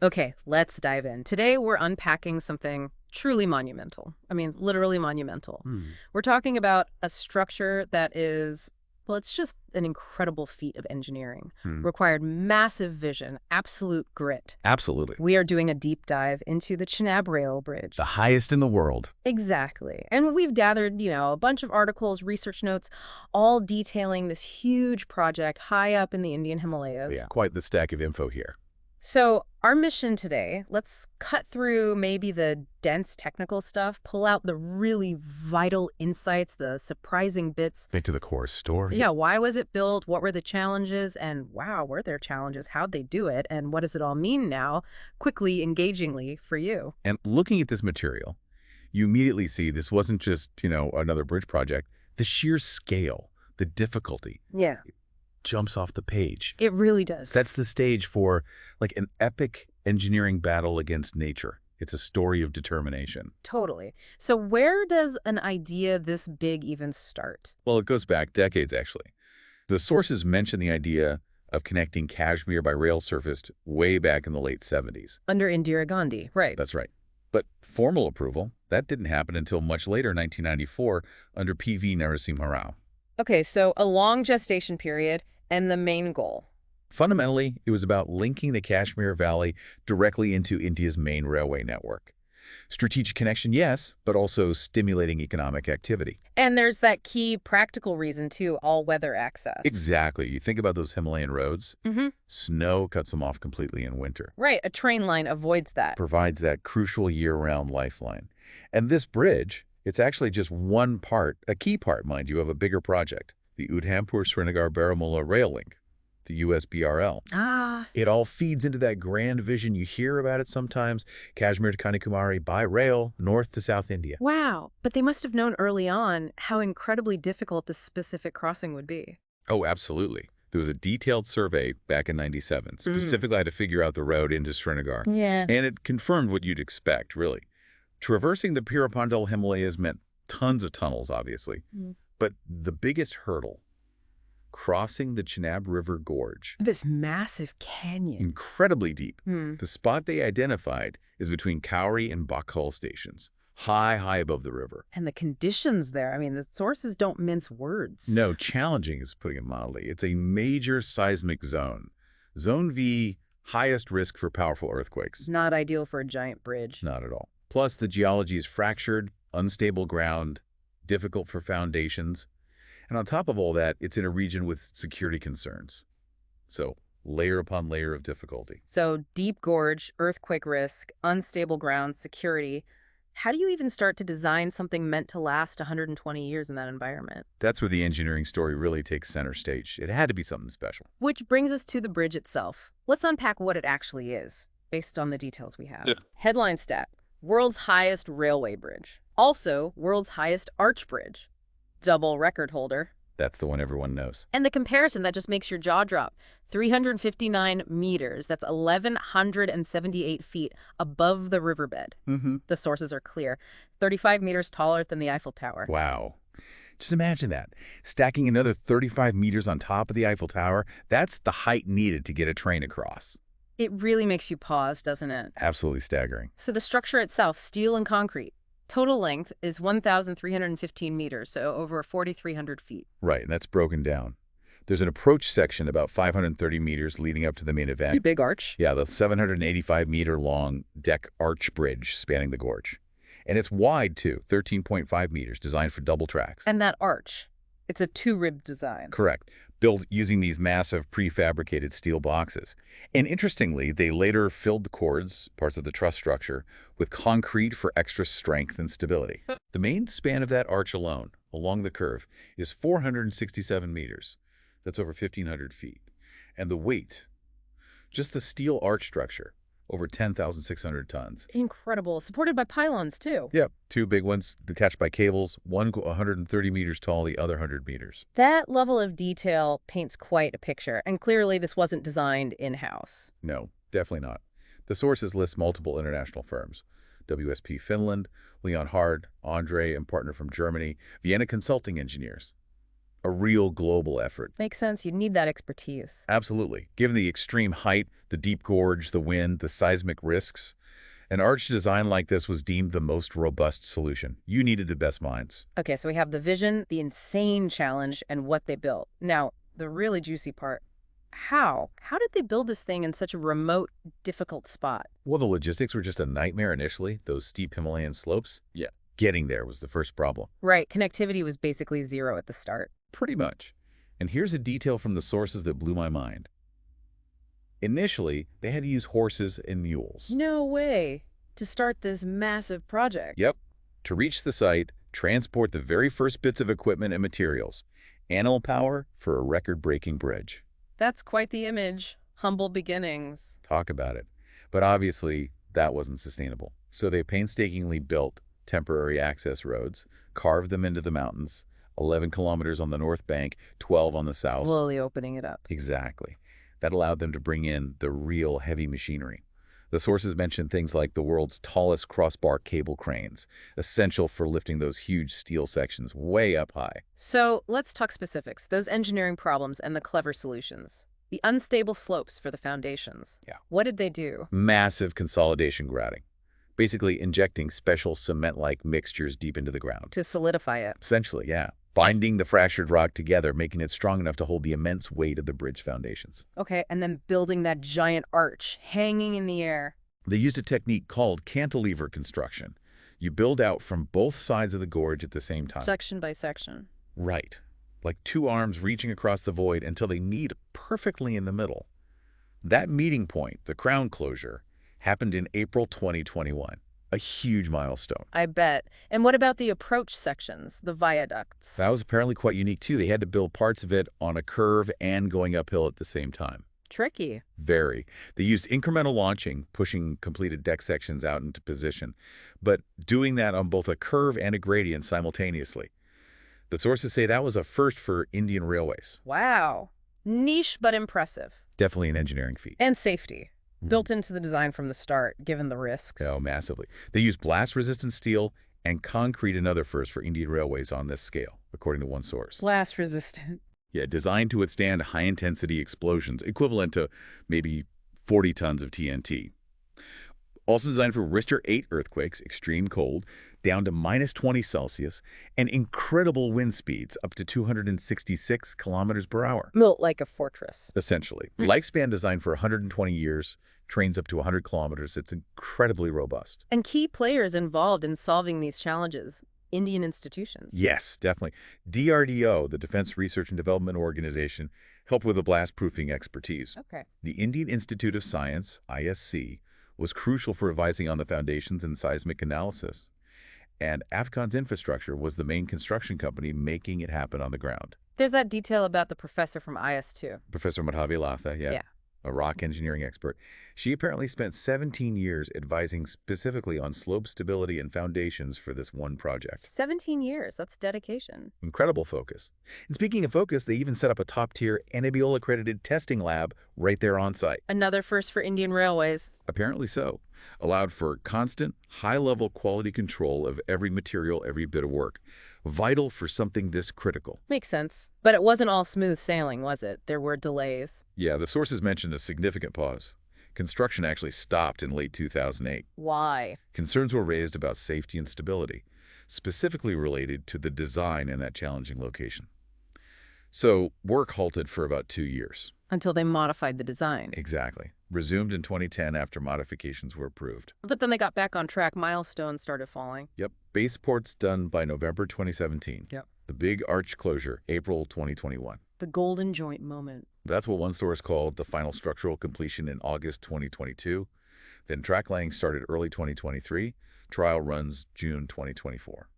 Okay, let's dive in. Today, we're unpacking something truly monumental. I mean, literally monumental. Hmm. We're talking about a structure that is, well, it's just an incredible feat of engineering. Hmm. Required massive vision, absolute grit. Absolutely. We are doing a deep dive into the Chenab Rail Bridge. The highest in the world. Exactly. And we've gathered, a bunch of articles, research notes, all detailing this huge project high up in the Indian Himalayas. Yeah, quite the stack of info here. So our mission today, let's cut through maybe the dense technical stuff, pull out the really vital insights, the surprising bits. Get to the core story. Yeah, why was it built? What were the challenges? And wow, were there challenges? How'd they do it? And what does it all mean now, quickly, engagingly for you? And looking at this material, you immediately see this wasn't just, another bridge project. The sheer scale, the difficulty Yeah, jumps off the page. it really does. Sets the stage for like an epic engineering battle against nature. It's a story of determination. Totally. So where does an idea this big even start? Well, it goes back decades, actually. The sources mention the idea of connecting Kashmir by rail surfaced way back in the late 70s. Under Indira Gandhi, right. That's right. But formal approval, that didn't happen until much later, 1994, under PV Narasimha Rao. Okay, so a long gestation period and the main goal. Fundamentally, it was about linking the Kashmir Valley directly into India's main railway network. Strategic connection, yes, but also stimulating economic activity. And there's that key practical reason, too, all-weather access. Exactly. You think about those Himalayan roads, Mm-hmm. snow cuts them off completely in winter. Right, a train line avoids that. Provides that crucial year-round lifeline. And this bridge, it's actually just one part, a key part, mind you, of a bigger project, the Udhampur-Srinagar-Baramulla Rail Link, the USBRL. Ah. It all feeds into that grand vision. You hear about it sometimes, Kashmir to Kanyakumari by rail, north to South India. Wow, but they must have known early on how incredibly difficult this specific crossing would be. Oh, absolutely. There was a detailed survey back in '97, specifically how to figure out the road into Srinagar. Yeah. And it confirmed what you'd expect, really. Traversing the Pirapandal Himalayas meant tons of tunnels, obviously. Mm. But the biggest hurdle, crossing the Chenab River Gorge, This massive canyon. incredibly deep. Hmm. The spot they identified is between Cowrie and Bakhul stations, high above the river. And the conditions there, I mean, the sources don't mince words. No, challenging is putting it mildly. It's a major seismic zone. Zone V, highest risk for powerful earthquakes. Not ideal for a giant bridge. Not at all. Plus, the geology is fractured, unstable ground, difficult for foundations. And on top of all that, it's in a region with security concerns. So, layer upon layer of difficulty. So deep gorge, earthquake risk, unstable ground, security. How do you even start to design something meant to last 120 years in that environment? That's where the engineering story really takes center stage. It had to be something special. Which brings us to the bridge itself. Let's unpack what it actually is, based on the details we have. Yeah. Headline stat: world's highest railway bridge. Also, world's highest arch bridge. Double record holder. That's the one everyone knows. And the comparison that just makes your jaw drop. 359 meters, that's 1,178 feet above the riverbed. Mm-hmm. The sources are clear. 35 meters taller than the Eiffel Tower. Wow. Just imagine that. Stacking another 35 meters on top of the Eiffel Tower, that's the height needed to get a train across. It really makes you pause, doesn't it? Absolutely staggering. So the structure itself, steel and concrete. Total length is 1,315 meters, so over 4,300 feet. Right, and that's broken down. There's an approach section about 530 meters leading up to the main event. Pretty big arch. Yeah, the 785-meter-long deck arch bridge spanning the gorge. And it's wide, too, 13.5 meters, designed for double tracks. And that arch, it's a two-rib design. Correct. Built using these massive prefabricated steel boxes. And interestingly, they later filled the cords, parts of the truss structure, with concrete for extra strength and stability. The main span of that arch alone, along the curve, is 467 meters. That's over 1,500 feet. And the weight, just the steel arch structure, over 10,600 tons. Incredible. Supported by pylons, too. Yep, two big ones, attached by cables, one 130 meters tall, the other 100 meters. That level of detail paints quite a picture, and clearly this wasn't designed in-house. No, definitely not. The sources list multiple international firms. WSP Finland, Leon Hard, Andre and partner from Germany, Vienna Consulting Engineers. A real global effort. Makes sense. You'd need that expertise. Absolutely. Given the extreme height, the deep gorge, the wind, the seismic risks, an arch design like this was deemed the most robust solution. You needed the best minds. Okay, so we have the vision, the insane challenge, and what they built. Now, the really juicy part. How? How did they build this thing in such a remote, difficult spot? Well, the logistics were just a nightmare initially, those steep Himalayan slopes. Yeah. Getting there was the first problem. Right, connectivity was basically zero at the start. Pretty much. And here's a detail from the sources that blew my mind. Initially, they had to use horses and mules. No way. To start this massive project. Yep. To reach the site, transport the very first bits of equipment and materials. Animal power for a record-breaking bridge. That's quite the image. Humble beginnings. Talk about it. But obviously, that wasn't sustainable. So they painstakingly built temporary access roads, carved them into the mountains, 11 kilometers on the north bank, 12 on the south. Slowly opening it up. Exactly. That allowed them to bring in the real heavy machinery. The sources mention things like the world's tallest crossbar cable cranes, essential for lifting those huge steel sections way up high. So let's talk specifics, those engineering problems and the clever solutions. The unstable slopes for the foundations. Yeah. What did they do? Massive consolidation grouting. Basically injecting special cement-like mixtures deep into the ground. To solidify it. Essentially, yeah. Binding the fractured rock together, making it strong enough to hold the immense weight of the bridge foundations. Okay, and then building that giant arch, hanging in the air. They used a technique called cantilever construction. You build out from both sides of the gorge at the same time. Section by section. Right. Like two arms reaching across the void until they meet perfectly in the middle. That meeting point, the crown closure, happened in April 2021. A huge milestone. I bet. And what about the approach sections, the viaducts? That was apparently quite unique, too. They had to build parts of it on a curve and going uphill at the same time. Tricky. Very. They used incremental launching, pushing completed deck sections out into position, but doing that on both a curve and a gradient simultaneously. The sources say that was a first for Indian railways. Wow. Niche but impressive. Definitely an engineering feat. And safety. Built into the design from the start, given the risks. Oh, massively. They used blast-resistant steel and concrete, another first for Indian railways on this scale, according to one source. Blast resistant. Yeah, designed to withstand high-intensity explosions, equivalent to maybe 40 tons of TNT. Also designed for Richter 8 earthquakes, extreme cold, down to -20°C, and incredible wind speeds up to 266 kilometers per hour. Built like a fortress. Essentially. Lifespan designed for 120 years, trains up to 100 kilometers. It's incredibly robust. And key players involved in solving these challenges. Indian institutions. Yes, definitely. DRDO, the Defense Research and Development Organization, helped with the blast-proofing expertise. Okay. The Indian Institute of Science, ISC, was crucial for advising on the foundations and seismic analysis. And Afcons Infrastructure was the main construction company making it happen on the ground. There's that detail about the professor from IS too. Professor Madhavi Latha, yeah. A rock engineering expert. She apparently spent 17 years advising specifically on slope stability and foundations for this one project. 17 years. That's dedication. Incredible focus. And speaking of focus, they even set up a top-tier NABL-accredited testing lab right there on site. Another first for Indian Railways. Apparently so. Allowed for constant, high-level quality control of every material, every bit of work. Vital for something this critical. Makes sense. But it wasn't all smooth sailing, was it? There were delays. Yeah, the sources mentioned a significant pause. Construction actually stopped in late 2008. Why? Concerns were raised about safety and stability, specifically related to the design in that challenging location. So work halted for about 2 years. Until they modified the design. Exactly. Resumed in 2010 after modifications were approved. But then they got back on track. Milestones started falling. Yep. Base ports done by November 2017. Yep. The big arch closure, April 2021. The golden joint moment. That's what one source called the final structural completion in August 2022. Then track laying started early 2023. Trial runs June 2024.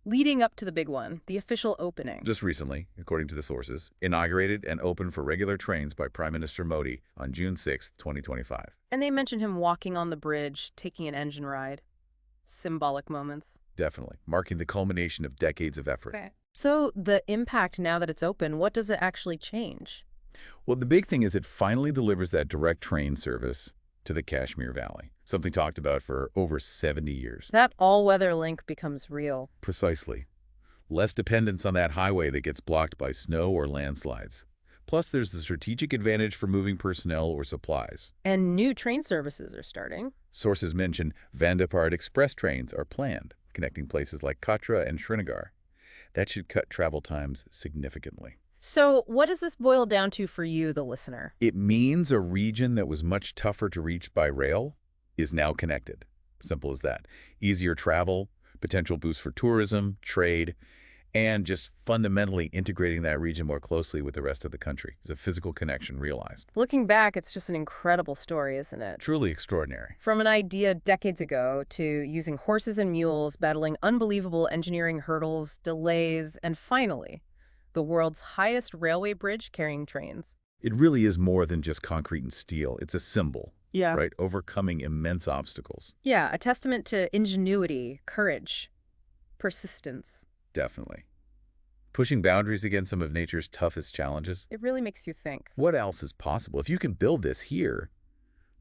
Leading up to the big one, the official opening. Just recently, according to the sources, inaugurated and opened for regular trains by Prime Minister Modi on June 6, 2025. And they mentioned him walking on the bridge, taking an engine ride. Symbolic moments. Definitely, marking the culmination of decades of effort. Okay. So the impact now that it's open, what does it actually change? Well, the big thing is it finally delivers that direct train service to the Kashmir Valley, something talked about for over 70 years. That all-weather link becomes real. Precisely. Less dependence on that highway that gets blocked by snow or landslides. Plus, there's the strategic advantage for moving personnel or supplies. And new train services are starting. Sources mention Vande Bharat Express trains are planned, connecting places like Katra and Srinagar. That should cut travel times significantly. So what does this boil down to for you, the listener? It means a region that was much tougher to reach by rail is now connected. Simple as that. Easier travel, potential boost for tourism, trade, and just fundamentally integrating that region more closely with the rest of the country. It's a physical connection realized. Looking back, it's just an incredible story, isn't it? Truly extraordinary. From an idea decades ago to using horses and mules, battling unbelievable engineering hurdles, delays, and finally, the world's highest railway bridge carrying trains. It really is more than just concrete and steel. It's a symbol, Yeah. right? Overcoming immense obstacles. Yeah, a testament to ingenuity, courage, persistence. Definitely. Pushing boundaries against some of nature's toughest challenges. It really makes you think. What else is possible? If you can build this here,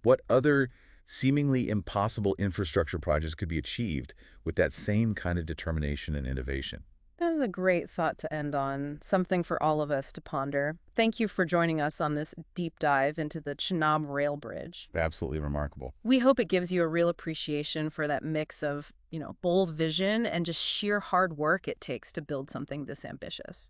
what other seemingly impossible infrastructure projects could be achieved with that same kind of determination and innovation? That was a great thought to end on, something for all of us to ponder. Thank you for joining us on this deep dive into the Chenab Rail Bridge. Absolutely remarkable. We hope it gives you a real appreciation for that mix of, bold vision and just sheer hard work it takes to build something this ambitious.